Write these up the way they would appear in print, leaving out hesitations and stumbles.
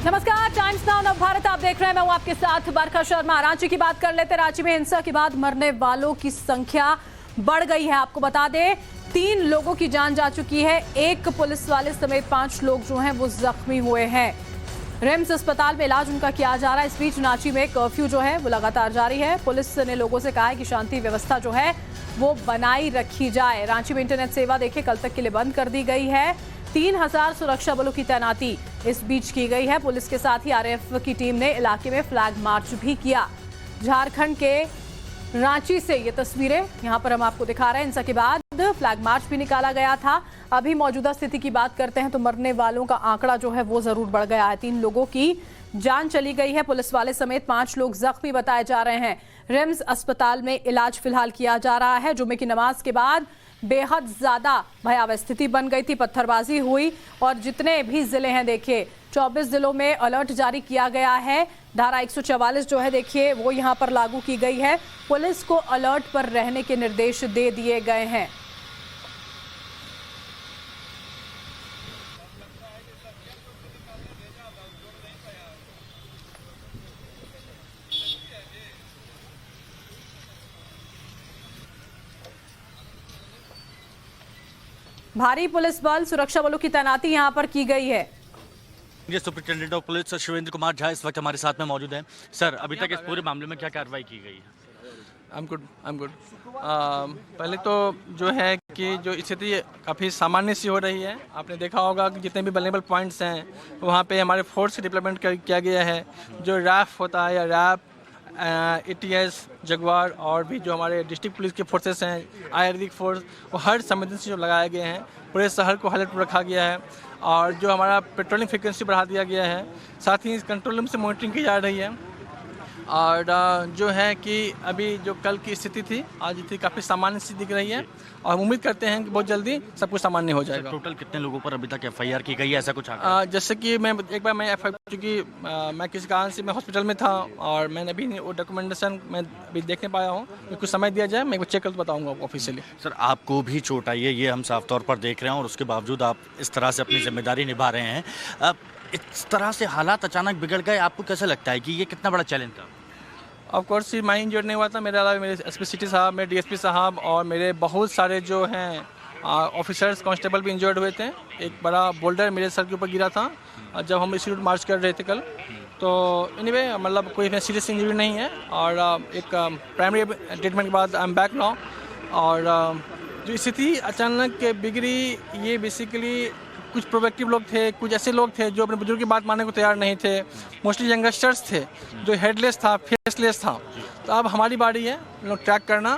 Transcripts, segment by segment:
नमस्कार, times now नव भारत आप देख रहे हैं। मैं हूं आपके साथ बरखा शर्मा। रांची की बात कर लेते हैं। रांची में हिंसा के बाद मरने वालों की संख्या बढ़ गई है। आपको बता दें 3 लोगों की जान जा चुकी है। एक पुलिस वाले समेत 5 लोग जो हैं वो जख्मी हुए हैं। रिम्स अस्पताल में इलाज उनका किया जा रहा है। इस बीच रांची में कर्फ्यू जो है वो लगातार जारी है। पुलिस ने लोगों से कहा है कि शांति व्यवस्था जो है वो बनाई रखी जाए। रांची में इंटरनेट सेवा देखिए कल तक के लिए बंद कर दी गई है। 3000 सुरक्षा बलों की तैनाती इस बीच की गई है। पुलिस के साथ ही आरएएफ की टीम ने इलाके में फ्लैग मार्च भी किया। झारखंड के रांची से ये तस्वीरें यहां पर हम आपको दिखा रहे हैं। हिंसा के बाद फ्लैग मार्च भी निकाला गया था। अभी मौजूदा स्थिति की बात करते हैं तो मरने वालों का आंकड़ा जो है वो जरूर बढ़ गया है। 3 लोगों की जान चली गई है। पुलिस वाले समेत 5 लोग जख्मी बताए जा रहे हैं। रिम्स अस्पताल में इलाज फिलहाल किया जा रहा है। जुम्मे की नमाज के बाद बेहद ज्यादा भयावह स्थिति बन गई थी। पत्थरबाजी हुई और जितने भी जिले हैं देखिए 24 जिलों में अलर्ट जारी किया गया है। धारा 144 जो है देखिए वो यहां पर लागू की गई है। पुलिस को अलर्ट पर रहने के निर्देश दे दिए गए हैं। भारी पुलिस बल सुरक्षा बलों की तैनाती यहां पर की गई है। ये superintendent of police Shivendra Kumar Jha इस वक्त हमारे साथ में मौजूद हैं। सर, अभी तक इस पूरे मामले में क्या कार्रवाई की गई है? I am good. पहले तो जो है कि जो स्थिति काफ़ी सामान्य सी हो रही है। आपने देखा होगा कि जितने भी वल्नरेबल पॉइंट्स हैं वहाँ पे हमारे फोर्स डेवलपमेंट किया गया है। जो रैफ होता है या रैप ATS जगुआर और भी जो हमारे डिस्ट्रिक्ट पुलिस के फोर्सेस हैं आयुर्वेदिक फोर्स वो हर संवेदनशील जो लगाए गए हैं। पूरे शहर को अलर्ट रखा गया है और जो हमारा पेट्रोलिंग फ्रिक्वेंसी बढ़ा दिया गया है। साथ ही कंट्रोल रूम से मॉनिटरिंग की जा रही है। और जो है कि अभी जो कल की स्थिति थी आज थी काफ़ी सामान्य सी दिख रही है और उम्मीद करते हैं कि बहुत जल्दी सब कुछ सामान्य हो जाएगा। टोटल कितने लोगों पर अभी तक FIR की गई है, ऐसा कुछ? जैसे कि मैं एक बार मैं FIR चूँकि मैं किसी कारण से मैं हॉस्पिटल में था और मैंने अभी वो डॉक्यूमेंटेशन मैं अभी देखने पाया हूँ। कुछ समय दिया जाए मैं चेक कर बताऊँगा ऑफिशियली। सर, आपको भी चोट आई है ये हम साफ तौर पर देख रहे हैं और उसके बावजूद आप इस तरह से अपनी जिम्मेदारी निभा रहे हैं। इस तरह से हालात अचानक बिगड़ गए, आपको कैसा लगता है कि ये कितना बड़ा चैलेंज था? ऑफ कोर्स मैं इंजर्ड नहीं हुआ था। मेरे अलावा मेरे SP सिटी साहब, मेरे DSP साहब और मेरे बहुत सारे जो हैं ऑफिसर्स कांस्टेबल भी इंजर्ड हुए थे। एक बड़ा बोल्डर मेरे सर के ऊपर गिरा था जब हम इंस्टीट्यूट मार्च कर रहे थे कल। तो एनीवे मतलब कोई सीरियस इंजरी नहीं है और एक प्राइमरी ट्रीटमेंट के बाद आई एम बैक नाउ। और जो स्थिति अचानक बिगड़ी ये बेसिकली कुछ प्रोवेक्टिव लोग थे, कुछ ऐसे लोग थे जो अपने बुजुर्ग की बात मानने को तैयार नहीं थे। मोस्टली यंगस्टर्स थे जो हेडलेस था, फेसलेस था। तो अब हमारी बारी है लोग ट्रैक करना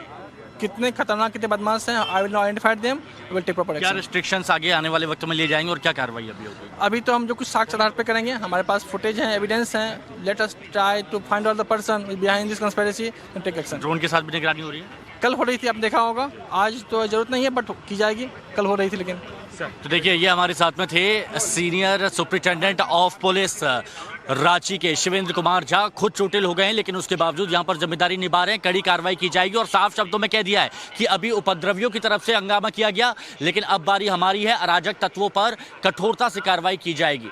कितने खतरनाक कितने बदमाश हैं। I will identify them, will take proper action. क्या रिस्ट्रिक्शंस आगे आने वाले वक्त में लिए जाएंगे और क्या कार्रवाई अभी होगी? अभी तो हम जो कुछ साक्ष्य आधार पे करेंगे, हमारे पास फुटेज है, एविडेंस है। Let us try to find out the person behind this conspiracy and take action. Drone के साथ भी निगरानी हो रही है? कल हो रही थी, आपने देखा होगा। आज तो जरूरत नहीं है बट की जाएगी। कल हो रही थी लेकिन। तो देखिए ये हमारे साथ में थे senior superintendent of police Ranchi के शिवेंद्र कुमार झा। खुद चोटिल हो गए हैं लेकिन उसके बावजूद यहां पर जिम्मेदारी निभा रहे हैं। कड़ी कार्रवाई की जाएगी और साफ शब्दों में कह दिया है कि अभी उपद्रवियों की तरफ से हंगामा किया गया लेकिन अब बारी हमारी है। अराजक तत्वों पर कठोरता से कार्रवाई की जाएगी।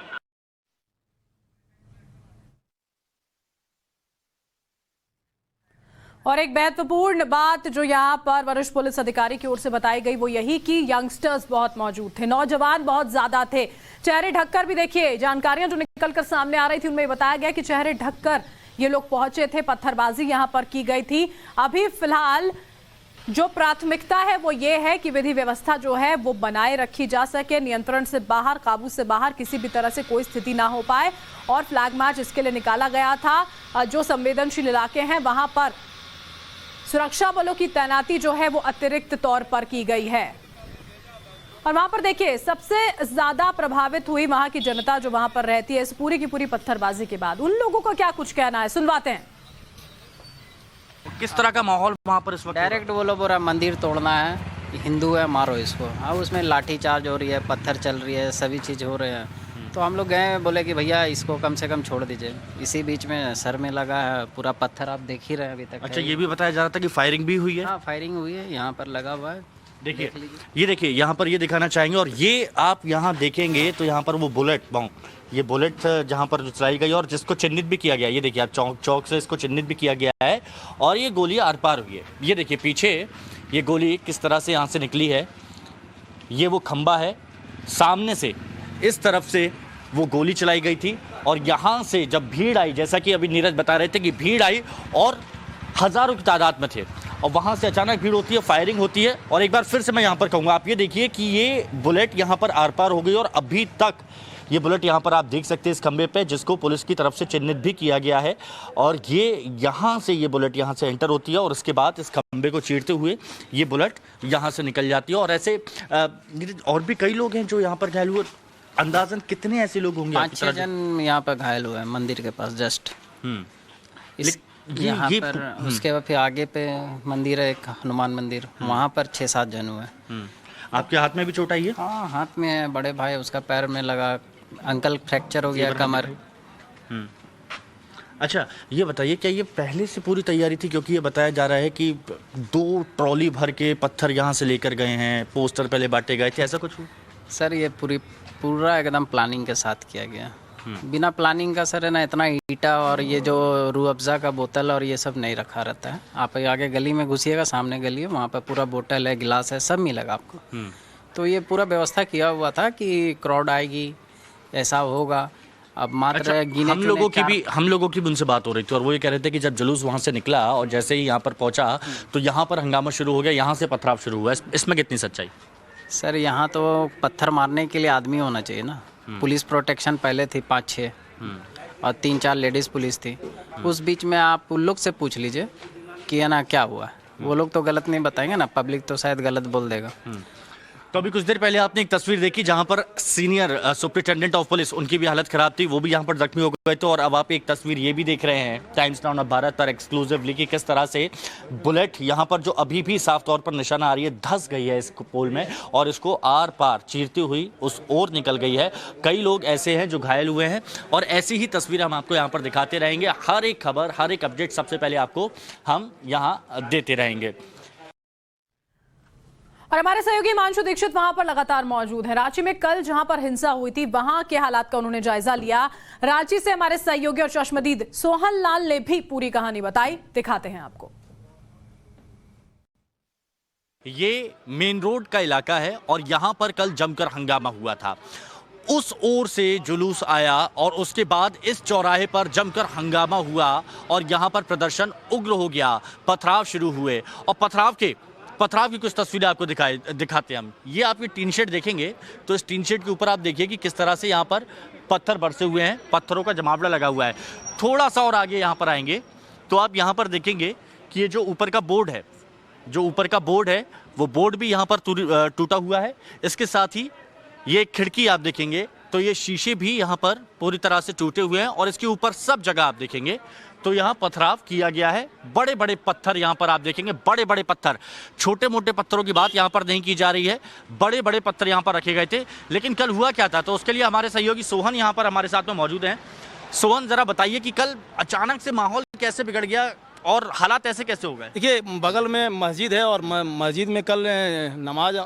और एक महत्वपूर्ण बात जो यहाँ पर वरिष्ठ पुलिस अधिकारी की ओर से बताई गई वो यही कि यंगस्टर्स बहुत मौजूद थे, नौजवान बहुत ज्यादा थे। चेहरे ढककर भी देखिए जानकारियां जो निकलकर सामने आ रही थी उनमें बताया गया कि चेहरे ढककर ये लोग पहुंचे थे। पत्थरबाजी यहाँ पर की गई थी। अभी फिलहाल जो प्राथमिकता है वो ये है कि विधि व्यवस्था जो है वो बनाए रखी जा सके, नियंत्रण से बाहर, काबू से बाहर किसी भी तरह से कोई स्थिति ना हो पाए। और फ्लैग मार्च इसके लिए निकाला गया था। जो संवेदनशील इलाके हैं वहां पर सुरक्षा बलों की तैनाती जो है वो अतिरिक्त तौर पर की गई है। और वहां पर देखिए सबसे ज्यादा प्रभावित हुई वहां की जनता जो वहां पर रहती है इस पूरी की पूरी पत्थरबाजी के बाद। उन लोगों को क्या कुछ कहना है सुनवाते हैं। किस तरह का माहौल वहां पर इस वक्त? डायरेक्ट बोलो पूरा मंदिर तोड़ना है, हिंदू है मारो इसको। अब उसमें लाठी चार्ज हो रही है, पत्थर चल रही है, सभी चीज़ हो रहे हैं। तो हम लोग गए, बोले कि भैया इसको कम से कम छोड़ दीजिए। इसी बीच में सर में लगा है पूरा पत्थर, आप देख ही रहे हैं अभी तक। अच्छा, ये भी बताया जा रहा था कि फायरिंग भी हुई है? हाँ, फायरिंग हुई है, यहाँ पर लगा हुआ है। देखिए, ये देखिए यहाँ पर ये दिखाना चाहेंगे, और ये आप यहाँ देखेंगे तो यहाँ पर वो बुलेट ये बुलेट जहाँ पर चलाई गई और जिसको चिन्हित भी किया गया, ये देखिए आप चौक से इसको चिन्हित भी किया गया है, और ये गोली आर पार हुई है। ये देखिए पीछे ये गोली किस तरह से यहाँ से निकली है। ये वो खंबा है, सामने से इस तरफ से वो गोली चलाई गई थी, और यहाँ से जब भीड़ आई, जैसा कि अभी नीरज बता रहे थे कि भीड़ आई और हज़ारों की तादाद में थे, और वहाँ से अचानक भीड़ होती है, फायरिंग होती है। और एक बार फिर से मैं यहाँ पर कहूँगा, आप ये देखिए कि ये बुलेट यहाँ पर आर पार हो गई, और अभी तक ये बुलेट यहाँ पर आप देख सकते हैं इस खंबे पे, जिसको पुलिस की तरफ से चिन्हित भी किया गया है, और ये यहाँ से ये बुलेट यहाँ से एंटर होती है, और उसके बाद इस खंबे को चीरते हुए ये बुलेट यहाँ से निकल जाती है। और ऐसे और भी कई लोग हैं जो यहाँ पर घायल हुए। अंदाजन कितने ऐसे लोग होंगे? 5-6 जन यहाँ पर घायल हुए हैं मंदिर के पास जस्ट। यहाँ पर उसके बाद फिर आगे पे मंदिर है एक, हनुमान मंदिर, वहाँ पर 6-7 जन हुए। आपके हाथ में भी चोट आई है? हाँ, हाथ में है, बड़े भाई उसका पैर में लगा, अंकल फ्रैक्चर हो गया कमर। अच्छा, ये बताइए क्या ये पहले से पूरी तैयारी थी? क्योंकि ये बताया जा रहा है कि 2 ट्रॉली भर के पत्थर यहाँ से लेकर गए हैं, पोस्टर पहले बांटे गए थे, ऐसा कुछ हुआ? सर ये पूरा एकदम प्लानिंग के साथ किया गया। बिना प्लानिंग का सर है ना, इतना ईटा और ये जो रूह अफ़ज़ा का बोतल और ये सब नहीं रखा रहता है। आप आगे गली में घुसिएगा, सामने गली है, वहाँ पर पूरा बोतल है, गिलास है, सब मिलेगा आपको। तो ये पूरा व्यवस्था किया हुआ था कि क्राउड आएगी, ऐसा होगा। अब मात्र अच्छा, हम लोगों की भी उनसे बात हो रही थी, और वो ये कह रहे थे कि जब जुलूस वहाँ से निकला और जैसे ही यहाँ पर पहुँचा तो यहाँ पर हंगामा शुरू हो गया, यहाँ से पथराव शुरू हुआ। इसमें कितनी सच्चाई? सर यहाँ तो पत्थर मारने के लिए आदमी होना चाहिए ना। पुलिस प्रोटेक्शन पहले थी 5-6 और 3-4 लेडीज़ पुलिस थी। उस बीच में आप उन लोग से पूछ लीजिए कि है ना क्या हुआ। वो लोग तो गलत नहीं बताएंगे ना, पब्लिक तो शायद गलत बोल देगा। तो अभी कुछ देर पहले आपने एक तस्वीर देखी जहां पर सीनियर सुपरिटेंडेंट ऑफ पुलिस, उनकी भी हालत खराब थी, वो भी यहां पर जख्मी हो गए थे। और अब आप एक तस्वीर ये भी देख रहे हैं टाइम्स नाउ ऑफ भारत पर एक्सक्लूसिवली कि किस तरह से बुलेट यहां पर जो अभी भी साफ तौर पर निशाना आ रही है, धंस गई है इस पोल में और इसको आर पार चीरती हुई उस ओर निकल गई है। कई लोग ऐसे हैं जो घायल हुए हैं, और ऐसी ही तस्वीर हम आपको यहाँ पर दिखाते रहेंगे। हर एक खबर, हर एक अपडेट सबसे पहले आपको हम यहाँ देते रहेंगे। और हमारे सहयोगी हिमांशु दीक्षित वहां पर लगातार मौजूद हैं। रांची में कल जहां पर हिंसा हुई थी वहां के हालात का उन्होंने जायजा लिया। रांची से हमारे सहयोगी और चश्मदीद सोहन लाल ने भी पूरी कहानी बताई, दिखाते हैं आपको। ये मेन रोड का इलाका है और यहां पर कल जमकर हंगामा हुआ था। उस ओर से जुलूस आया और उसके बाद इस चौराहे पर जमकर हंगामा हुआ और यहां पर प्रदर्शन उग्र हो गया, पथराव शुरू हुए। और पथराव की कुछ तस्वीरें आपको दिखाते हैं हम। ये आप ये टीन शेड देखेंगे तो इस टीन शेड के ऊपर आप देखिए कि किस तरह से यहाँ पर पत्थर बरसे हुए हैं, पत्थरों का जमावड़ा लगा हुआ है। थोड़ा सा और आगे यहाँ पर आएंगे तो आप यहाँ पर देखेंगे कि ये जो ऊपर का बोर्ड है, वो बोर्ड भी यहाँ पर टूटा हुआ है। इसके साथ ही ये खिड़की आप देखेंगे तो ये शीशे भी यहाँ पर पूरी तरह से टूटे हुए हैं, और इसके ऊपर सब जगह आप देखेंगे तो यहाँ पथराव किया गया है। बड़े बड़े पत्थर यहाँ पर आप देखेंगे, बड़े बड़े पत्थर, छोटे मोटे पत्थरों की बात यहाँ पर नहीं की जा रही है, बड़े बड़े पत्थर यहाँ पर रखे गए थे। लेकिन कल हुआ क्या था, तो उसके लिए हमारे सहयोगी सोहन यहाँ पर हमारे साथ में मौजूद हैं। सोहन, जरा बताइए कि कल अचानक से माहौल कैसे बिगड़ गया और हालात ऐसे कैसे हो गए? देखिए, बगल में मस्जिद है और मस्जिद में कल नमाज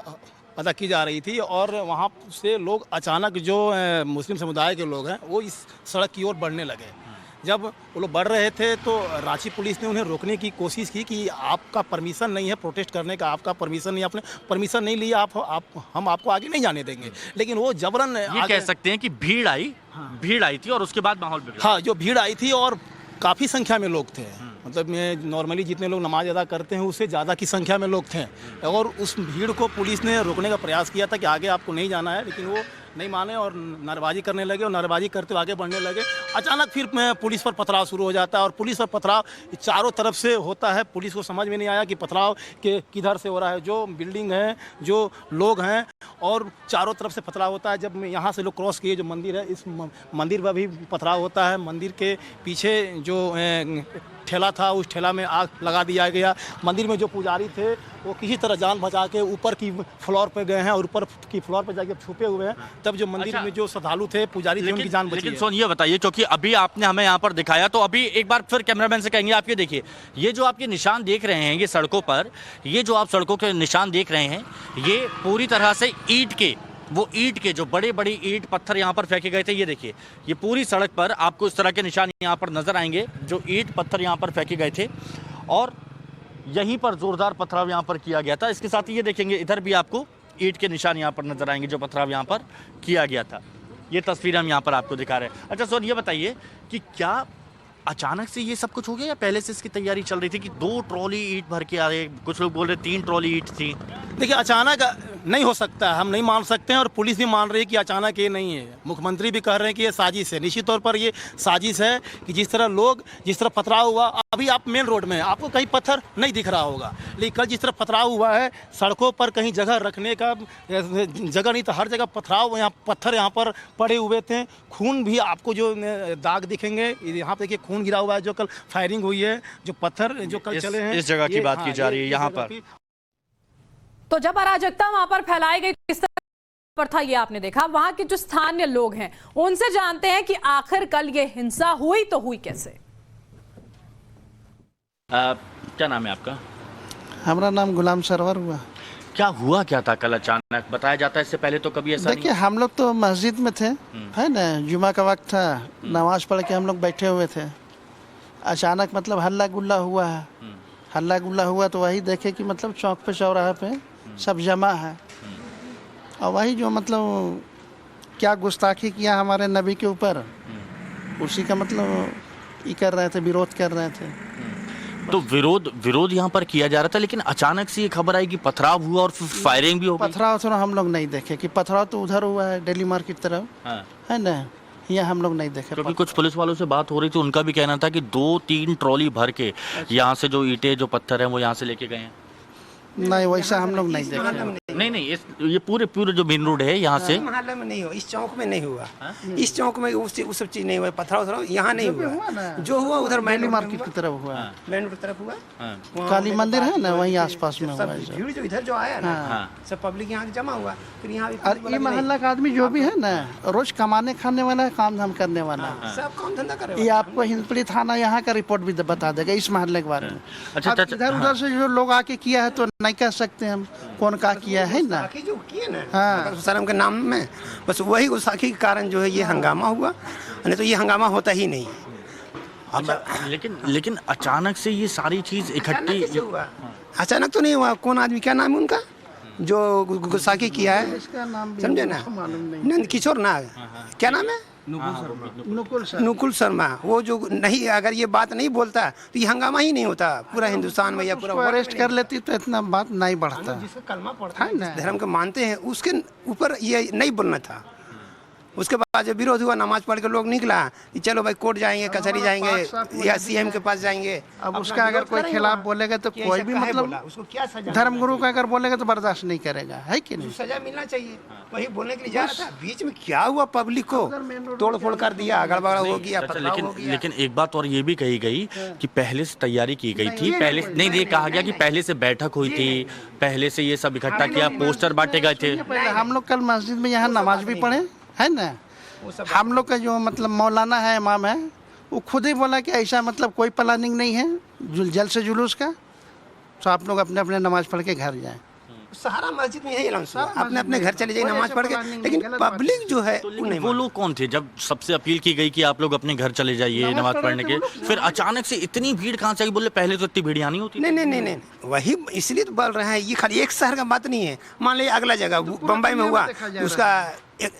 अदा की जा रही थी, और वहाँ से लोग अचानक, जो मुस्लिम समुदाय के लोग हैं, वो इस सड़क की ओर बढ़ने लगे। जब वो लोग बढ़ रहे थे तो रांची पुलिस ने उन्हें रोकने की कोशिश की कि आपका परमिशन नहीं है प्रोटेस्ट करने का, आपका परमिशन नहीं, आपने परमिशन नहीं लिया, हम आपको आगे नहीं जाने देंगे। लेकिन वो जबरन ये कह सकते हैं कि भीड़ आई थी और उसके बाद माहौल बिगड़ा। हाँ, जो भीड़ आई थी और काफ़ी संख्या में लोग थे, मतलब नॉर्मली जितने लोग नमाज अदा करते हैं उससे ज़्यादा की संख्या में लोग थे, और उस भीड़ को पुलिस ने रोकने का प्रयास किया था कि आगे आपको नहीं जाना है, लेकिन वो नहीं माने और नारेबाजी करने लगे, और नारेबाजी करते हुए आगे बढ़ने लगे। अचानक फिर पुलिस पर पथराव शुरू हो जाता है, और पुलिस पर पथराव चारों तरफ से होता है। पुलिस को समझ में नहीं आया कि पथराव के किधर से हो रहा है, जो बिल्डिंग है, जो लोग हैं, और चारों तरफ से पथराव होता है। जब यहाँ से लोग क्रॉस किए, जो मंदिर है, इस मंदिर पर भी पथराव होता है। मंदिर के पीछे जो ठेला था उस ठेला में आग लगा दिया गया। मंदिर में जो पुजारी थे वो किसी तरह जान बचा के ऊपर की फ्लोर पे गए हैं और ऊपर की फ्लोर पे जाके छुपे हुए हैं। तब जो मंदिर में जो श्रद्धालु थे पुजारी थे उनकी जान बची लेकिन है। सोन ये बताइए, क्योंकि अभी आपने हमें यहाँ पर दिखाया, तो अभी एक बार फिर कैमरामैन से कहेंगे, आप ये देखिए, ये जो आपके निशान देख रहे हैं ये सड़कों पर, ये जो आप सड़कों के निशान देख रहे हैं ये पूरी तरह से ईंट के जो बड़े बड़े ईंट पत्थर यहाँ पर फेंके गए थे। ये देखिए, ये पूरी सड़क पर आपको इस तरह के निशान यहाँ पर नजर आएंगे, जो ईंट पत्थर यहाँ पर फेंके गए थे और यहीं पर जोरदार पथराव यहाँ पर किया गया था। इसके साथ ही ये देखेंगे, इधर भी आपको ईंट के निशान यहाँ पर नजर आएंगे, जो पथराव यहाँ पर किया गया था। ये तस्वीर हम यहाँ पर आपको दिखा रहे हैं। अच्छा सोन, ये बताइए कि क्या अचानक से ये सब कुछ हो गया या पहले से इसकी तैयारी चल रही थी कि 2 ट्रॉली ईंट भर के आ रहे, कुछ लोग बोल रहे 3 ट्रॉली ईंट थी? देखिए, अचानक नहीं हो सकता, हम नहीं मान सकते हैं और पुलिस भी मान रही है कि अचानक ये नहीं है। मुख्यमंत्री भी कह रहे हैं कि ये साजिश है। निश्चित तौर पर ये साजिश है कि जिस तरह पथराव हुआ, अभी आप मेन रोड में हैं, आपको कहीं पत्थर नहीं दिख रहा होगा, लेकिन कल जिस तरह पथराव हुआ है सड़कों पर कहीं जगह रखने का जगह नहीं था, हर जगह पथराव, यहाँ पत्थर यहाँ पर पड़े हुए थे। खून भी आपको जो दाग दिखेंगे, यहाँ पे देखिए खून गिरा हुआ है, जो कल फायरिंग हुई है, जो पत्थर जो कल चले हैं, इस जगह की बात की जा रही है यहाँ पर। तो जब अराजकता वहां पर फैलाई गई किस तरह पर था ये आपने देखा। वहां के जो स्थानीय लोग हैं उनसे जानते हैं कि आखिर कल ये हिंसा हुई तो हुई कैसे। क्या नाम है आपका? हमारा नाम गुलाम सरवर हुआ। क्या हुआ क्या था कल अचानक? बताया जाता है इससे पहले तो कभी ऐसा देखिए, हम लोग तो मस्जिद में थे, है ना, जुमा का वक्त था, नमाज पढ़ के हम लोग बैठे हुए थे। अचानक मतलब हल्ला गुल्ला हुआ है। हल्ला गुल्ला हुआ तो वही देखे कि मतलब चौक पे चौराहे पे सब जमा है, और वही जो मतलब क्या गुस्ताखी किया हमारे नबी के ऊपर, उसी का मतलब ये कर रहे थे, विरोध कर रहे थे। तो विरोध यहाँ पर किया जा रहा था, लेकिन अचानक से ये खबर आई कि पथराव हुआ और फिर फायरिंग भी हो गई। पथराव तो हम लोग नहीं देखे कि पथराव तो उधर हुआ है दिल्ली मार्केट तरफ, है ना, यहाँ हम लोग नहीं देखे। क्योंकि कुछ पुलिस वालों से बात हो रही थी, उनका भी कहना था कि 2-3 ट्रॉली भर के यहाँ से जो ईंटें जो पत्थर हैं वो यहाँ से लेके गए हैं। नहीं, वैसा हम लोग नहीं देखे। नहीं, ये पूरे जो मेन रोड है यहाँ से, मोहल्ले में नहीं हुआ, इस चौक में नहीं हुआ, इस चौक में उस सब चीज नहीं हुआ, पथराव यहाँ नहीं हुआ। जो हुआ उधर दिल्ली मार्केट की तरफ हुआ, मेन रोड की तरफ हुआ। काली मंदिर है ना, वहीं आसपास में हुआ है। भीड़ जो इधर जो आया ना, सब पब्लिक यहाँ जमा हुआ, फिर यहाँ और ये मोहल्ला का आदमी जो भी है ना, रोज कमाने खाने वाला है, काम धाम करने वाला है, सब काम धंधा करे। ये आपको हिंदपीढ़ी थाना यहाँ का रिपोर्ट भी बता देगा इस मोहल्ले के बारे में। अच्छा, इधर उधर से जो लोग आके किया है तो नहीं कह सकते हम कौन का किया है ना। जो किए ना सलाम के नाम में, बस वही गुस्ताखी के कारण जो है ये हंगामा हुआ, नहीं तो ये हंगामा होता ही नहीं। अच्छा, लेकिन अचानक से ये सारी चीज इकट्ठी अचानक तो नहीं हुआ। कौन आदमी, क्या नाम है उनका जो गुस्ताखी किया है, समझे ना, नंद किशोर ना, क्या नाम है, नुकुल शर्मा। वो जो नहीं, अगर ये बात नहीं बोलता तो ये हंगामा ही नहीं होता पूरा हिंदुस्तान में, या पूरा अरेस्ट कर लेती तो इतना बात नहीं बढ़ता। जिसका कलमा पढ़ता है, धर्म के मानते हैं, उसके ऊपर ये नहीं बोलना था। उसके बाद जब विरोध हुआ, नमाज पढ़ के लोग निकला कि चलो भाई कोर्ट जाएंगे, कचहरी जाएंगे या सीएम के पास जाएंगे। अब उसका अगर कोई खिलाफ बोलेगा तो कोई भी मतलब उसको क्या सजा, धर्मगुरु का अगर बोलेगा तो बर्दाश्त नहीं करेगा, है कि नहीं। सजा मिलना चाहिए, वही बोलने के लिए जा रहा था। बीच में क्या हुआ, पब्लिक को तोड़ फोड़ कर दिया, गड़बड़ हो गया। लेकिन एक बात और ये भी कही गई कि पहले से तैयारी की गई थी, पहले नहीं, ये कहा गया कि पहले से बैठक हुई थी, पहले से ये सब इकट्ठा किया, पोस्टर बांटे गए थे। हम लोग कल मस्जिद में यहाँ नमाज भी पढ़े, है ना। हम लोग का जो मतलब मौलाना है, इमाम है, वो खुद ही बोला कि ऐसा मतलब कोई प्लानिंग नहीं है जल्द से जुलूस का, तो आप लोग अपने अपने नमाज पढ़ के घर जाएं। सारा मस्जिद में यही अनाउंस हुआ, अपने अपने घर चले जाइए नमाज पढ़ के। लेकिन पब्लिक जो है वो लोग कौन थे जब सबसे अपील की गई कि आप लोग अपने घर चले जाइए नमाज पढ़ने के, फिर अचानक से इतनी भीड़ कहाँ से आई? बोले पहले तो इतनी भीड़ यहाँ नहीं होती। नहीं, वही इसलिए तो बोल रहे हैं, ये खाली एक शहर का बात नहीं है। मान लीजिए अगला जगह बम्बई में हुआ, उसका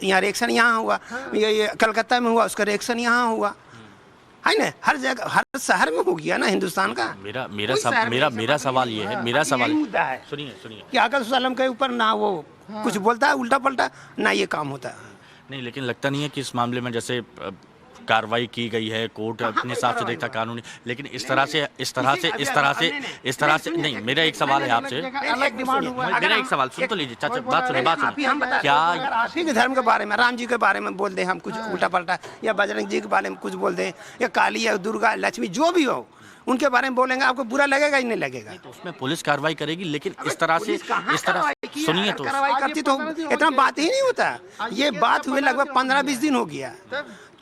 यहाँ रिएक्शन यहाँ हुआ, ये कलकत्ता में हुआ, उसका रिएक्शन यहाँ हुआ, है ना। हर जगह, हर शहर में हो गया ना हिंदुस्तान का। मेरा सवाल ये है, मेरा सवाल मुद्दा है, सुनिए कि आका सल्लम के ऊपर ना वो कुछ बोलता है उल्टा पलटा, ना ये काम होता है। नहीं, लेकिन लगता नहीं है कि इस मामले में जैसे कार्रवाई की गई है, कोर्ट अपने हिसाब से देखता कानूनी, लेकिन इस तरह से नहीं। मेरा एक सवाल है आपसे, मेरा एक सवाल सुन तो लीजिए चाचा, बात सुनिए क्या आप ही के धर्म के बारे में, राम जी के बारे में बोल दें हम कुछ उल्टा पलटा, या बजरंग जी के बारे में कुछ बोल दें, या काली या दुर्गा लक्ष्मी जो भी हो उनके बारे में बोलेंगे, आपको बुरा लगेगा ही नहीं लगेगा? तो उसमें पुलिस कार्रवाई करेगी, लेकिन इस तरह सुनिए तो कार्रवाई करती तो इतना बात ही नहीं होता। ये बात हुए लगभग 15-20 दिन हो गया,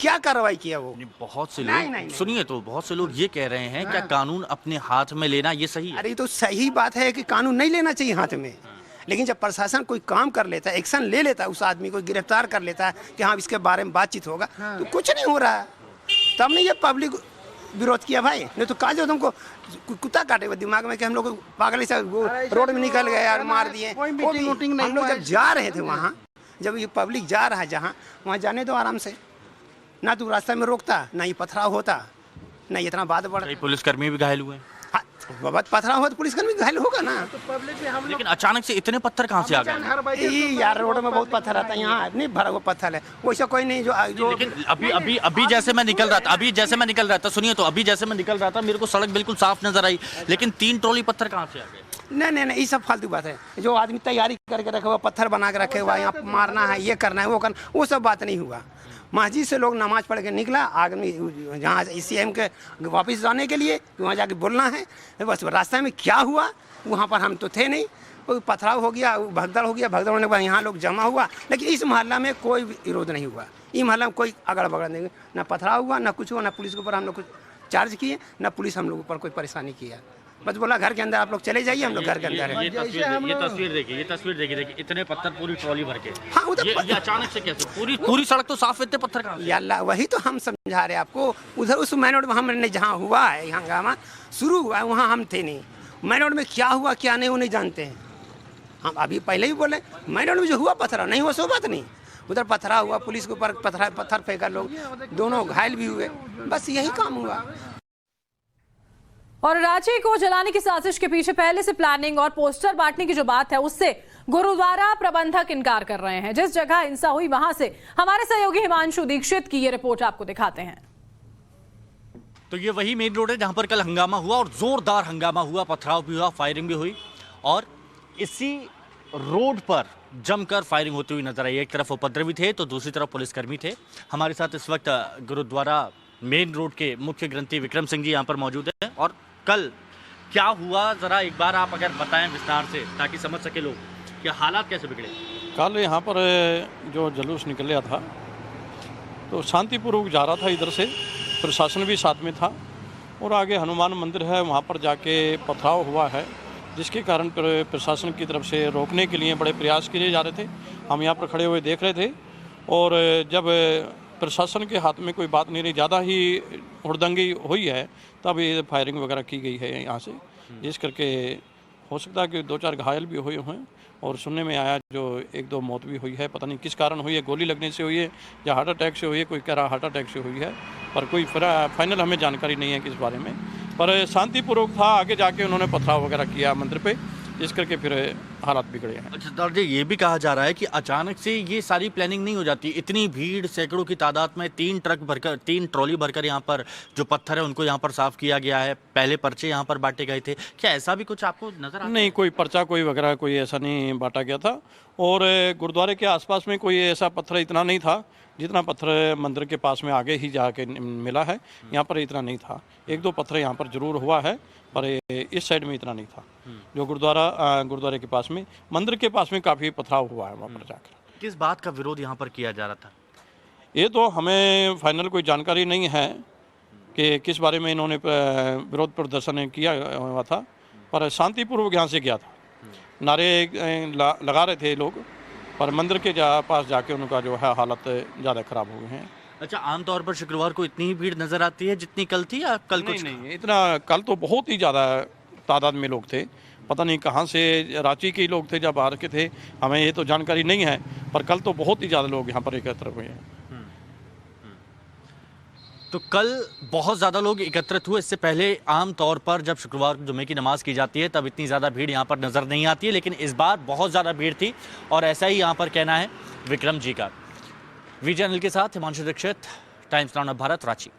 क्या कार्रवाई किया वो? बहुत से लोग सुनिए तो बहुत से लोग ये कह रहे हैं क्या कानून अपने हाथ में लेना ये सही है? अरे तो सही बात है कि कानून नहीं लेना चाहिए हाथ में, लेकिन जब प्रशासन कोई काम कर लेता है, एक्शन ले लेता है, उस आदमी को गिरफ्तार कर लेता है कि हाँ इसके बारे में बातचीत होगा, तो कुछ नहीं हो रहा है। तब नहीं ये पब्लिक विरोध किया भाई, नहीं तो कहा जो तुमको कुत्ता काटे हुए दिमाग में कि हम लोग पागल से रोड में निकल गए और मार दिए। हम लोग जब जा रहे थे वहाँ, जब ये पब्लिक जा रहा है जहाँ, वहाँ जाने दो आराम से, ना तू रास्ते में रोकता, ना ये पथराव होता, ना इतना बात बढ़। पुलिसकर्मी भी घायल हुए, बहुत पथराव हो तो पुलिसकर्मी घायल होगा ना। लेकिन अचानक से इतने पत्थर कहाँ से आ गए? यार रोड में बहुत पत्थर आता है, यहाँ नहीं भरा हुआ पत्थर है, वैसा कोई नहीं जो लेकिन अभी जैसे मैं निकल रहा था सुनिए तो अभी जैसे मैं निकल रहा था मेरे को सड़क बिल्कुल साफ नजर आई, लेकिन 3 ट्रॉली पत्थर कहाँ से आ गए? नहीं ये सब फालतू बात है। जो आदमी तैयारी करके रखा हुआ, पत्थर बना के रखे हुआ, यहाँ मारना है, ये करना है, वो करना, वो सब बात नहीं हुआ। मस्जिद से लोग नमाज पढ़ के निकला, आदमी जहाँ CM के वापस जाने के लिए वहाँ जाके बोलना है, बस रास्ते में क्या हुआ वहाँ पर हम तो थे नहीं, कोई पथराव हो गया, भगदड़ हो गया, भगदड़ होने के बाद यहाँ लोग जमा हुआ, लेकिन इस मोहल्ला में कोई विरोध नहीं हुआ। इस मोहल्ला में कोई अगड़ बगड़ नहीं, ना पथराव हुआ, ना कुछ हुआ, ना पुलिस के ऊपर हम लोग कुछ चार्ज किए, ना पुलिस हम लोग ऊपर कोई परेशानी किया। बस बोला घर के अंदर आप लोग चले जाइए, हम लोग घर के अंदर हैं। ये तस्वीर देखिए, इतने पत्थर पूरी ट्रॉली भर के। हाँ उधर ये अचानक से कैसे पूरी सड़क तो साफ, इतने पत्थर कहाँ से? अल्लाह, वही तो हम समझा रहे आपको। उधर उस मेन रोड में हमने जहाँ हुआ है हंगामा शुरू हुआ है, वहाँ हम थे नहीं। मेन रोड में क्या हुआ क्या नहीं वो नहीं जानते हैं हम। अभी पहले ही बोले मेन रोड में जो हुआ पथरा नहीं हुआ, सो बात नहीं। उधर पथरा हुआ, पुलिस के ऊपर पत्थर फेंका, लोग दोनों घायल भी हुए, बस यही काम हुआ। और रांची को जलाने की साजिश के पीछे पहले से प्लानिंग और पोस्टर बांटने की जो बात है उससे गुरुद्वारा प्रबंधक इनकार कर रहे हैं। जिस जगह हिंसा हुई वहां से हमारे सहयोगी हिमांशु दीक्षित की ये रिपोर्ट आपको दिखाते हैं। तो ये वही मेन रोड है जहां पर कल हंगामा हुआ और जोरदार हंगामा हुआ, पथराव भी हुआ, फायरिंग भी हुई और इसी रोड पर जमकर फायरिंग होती हुई नजर आई। एक तरफ उपद्रवी थे तो दूसरी तरफ पुलिसकर्मी थे। हमारे साथ इस वक्त गुरुद्वारा मेन रोड के मुख्य ग्रंथी विक्रम सिंह जी यहाँ पर मौजूद हैं। और कल क्या हुआ जरा एक बार आप अगर बताएं विस्तार से ताकि समझ सके लोग कि हालात कैसे बिगड़े। कल यहाँ पर जो जुलूस निकला था तो शांतिपूर्वक जा रहा था, इधर से प्रशासन भी साथ में था और आगे हनुमान मंदिर है वहाँ पर जाके पथराव हुआ है, जिसके कारण प्रशासन की तरफ से रोकने के लिए बड़े प्रयास किए जा रहे थे। हम यहाँ पर खड़े हुए देख रहे थे और जब प्रशासन के हाथ में कोई बात नहीं रही, ज़्यादा ही हुड़दंगी हुई है, तब ये फायरिंग वगैरह की गई है यहाँ से, जिस करके हो सकता है कि 2-4 घायल भी हुए हैं और सुनने में आया जो 1-2 मौत भी हुई है। पता नहीं किस कारण हुई है, गोली लगने से हुई है या हार्ट अटैक से हुई है, कोई कह रहा हार्ट अटैक से हुई है, पर कोई फाइनल हमें जानकारी नहीं है किस बारे में। पर शांतिपूर्वक था, आगे जाके उन्होंने पथराव वगैरह किया मंदिर पे, इस करके फिर हालात बिगड़े हैं। अच्छा सरदार जी, ये भी कहा जा रहा है कि अचानक से ये सारी प्लानिंग नहीं हो जाती, इतनी भीड़ सैकड़ों की तादाद में 3 ट्रॉली भरकर यहाँ पर जो पत्थर है उनको यहाँ पर साफ किया गया है, पहले पर्चे यहाँ पर बांटे गए थे, क्या ऐसा भी कुछ आपको नजर आता? नहीं, कोई पर्चा कोई वगैरह कोई ऐसा नहीं बांटा गया था और गुरुद्वारे के आसपास में कोई ऐसा पत्थर इतना नहीं था जितना पत्थर मंदिर के पास में आगे ही जाके मिला है। यहाँ पर इतना नहीं था, 1-2 पत्थर यहाँ पर जरूर हुआ है पर इस साइड में इतना नहीं था। जो गुरुद्वारे के पास में, मंदिर के पास में काफ़ी पथराव हुआ है वहाँ पर जाकर। किस बात का विरोध यहाँ पर किया जा रहा था? ये तो हमें फाइनल कोई जानकारी नहीं है कि किस बारे में इन्होंने विरोध प्रदर्शन किया हुआ था, पर शांतिपूर्वक यहाँ से गया था। नारे लगा रहे थे लोग, पर मंदिर के पास जाके उनका जो है हालत ज़्यादा ख़राब हो गए हैं। अच्छा, आमतौर पर शुक्रवार को इतनी ही भीड़ नजर आती है जितनी कल थी या कल कुछ नहीं, इतना कल तो बहुत ही ज़्यादा तादाद में लोग थे, पता नहीं कहाँ से रांची के लोग थे या बाहर के थे, हमें ये तो जानकारी नहीं है, पर कल तो बहुत ही ज़्यादा लोग यहाँ पर एकत्र हुए हैं। तो कल बहुत ज़्यादा लोग एकत्रित हुए। इससे पहले आम तौर पर जब शुक्रवार को जुमे की नमाज की जाती है तब इतनी ज़्यादा भीड़ यहाँ पर नज़र नहीं आती है, लेकिन इस बार बहुत ज़्यादा भीड़ थी और ऐसा ही यहाँ पर कहना है विक्रम जी का। वी चैनल के साथ हिमांशु दीक्षित, टाइम्स नाउ भारत, रांची।